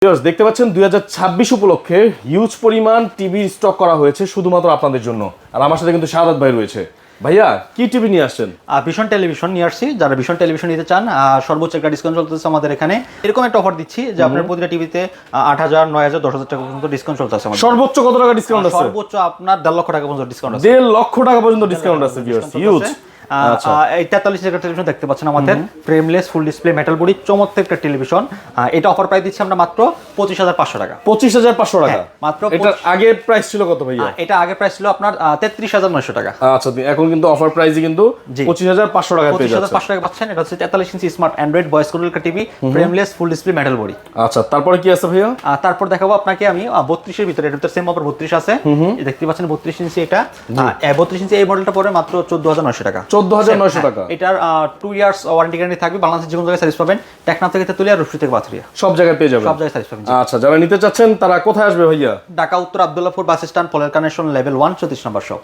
Viewers দেখতে পাচ্ছেন 2026 উপলক্ষে হিউজ পরিমাণ টিভি স্টক করা হয়েছে শুধুমাত্র আপনাদের জন্য। আর আমার সাথে কিন্তু শাহাদাত ভাই রয়েছে। ভাইয়া কি টিভি নিয়ে আসছেন? ভিশন টেলিভিশন নিয়ে আসছি। যারা ভিশন টেলিভিশন নিতে চান সর্বোচ্চ একটা ডিসকাউন্ট চলতেছে আমাদের এখানে। এরকম একটা অফার দিচ্ছি যে আপনার প্রতিটা টিভিতে 8,000, 9,000, 10,000 টাকা পর্যন্ত ডিসকাউন্ট চলতেছে আমাদের। সর্বোচ্চ কত টাকা ডিসকাউন্ট আছে? সর্বোচ্চ আপনার 1.5 লক্ষ টাকা পর্যন্ত ডিসকাউন্ট আছে। 1.5 লক্ষ টাকা পর্যন্ত ডিসকাউন্ট আছে ভিউয়ার্স, হিউজ। এই 43 ইঞ্চি টেলিভিশন দেখতে পাচ্ছেন আমাদের, frameless full display metal body চমৎকার একটা টেলিভিশন। এটা অফার প্রাইস দিচ্ছি আমরা মাত্র 25,500 টাকা। 25,500 টাকা মাত্র। এটার আগে প্রাইস ছিল কত ভাইয়া? এটা আগে প্রাইস ছিল আপনার 33,900 টাকা। আচ্ছা, এখন কিন্তু অফার প্রাইসে কিন্তু 25,500 টাকা পেয়ে যাচ্ছেন। 25,500 টাকা পাচ্ছেন। এটা হচ্ছে 43 inch smart Android voice control TV, frameless full display metal body. আচ্ছা, তারপরে কি আছে ভাইয়া? তারপর দেখাবো আপনাকে আমি 32 এর ভিতরে, এটা সেম অফার 32 আছে। দেখতে পাচ্ছেন 32 ইঞ্চি, এটা 32 ইঞ্চি এই মডেলটা পড়ে মাত্র 14,900 টাকা। 14,900 টাকা। এটার 2 ইয়ার্স ওয়ারেন্টি গ্যারান্টি থাকবে। বাংলাদেশের যে কোনো জায়গায় সার্ভিস পাবেন, টেকনাফ থেকে তেতুলিয়া, রূপসী থেকে পাথরিয়া, সব জায়গায় পেয়ে যাবেন। সব জায়গায় সার্ভিস পাবেন। আচ্ছা, যারা নিতে চাচ্ছেন তারা কোথায় আসবে ভাইয়া? ঢাকা উত্তর আব্দুল্লাহপুর বাস স্ট্যান্ড, পলের কানেকশন, লেভেল 1, 34 নম্বর শপ।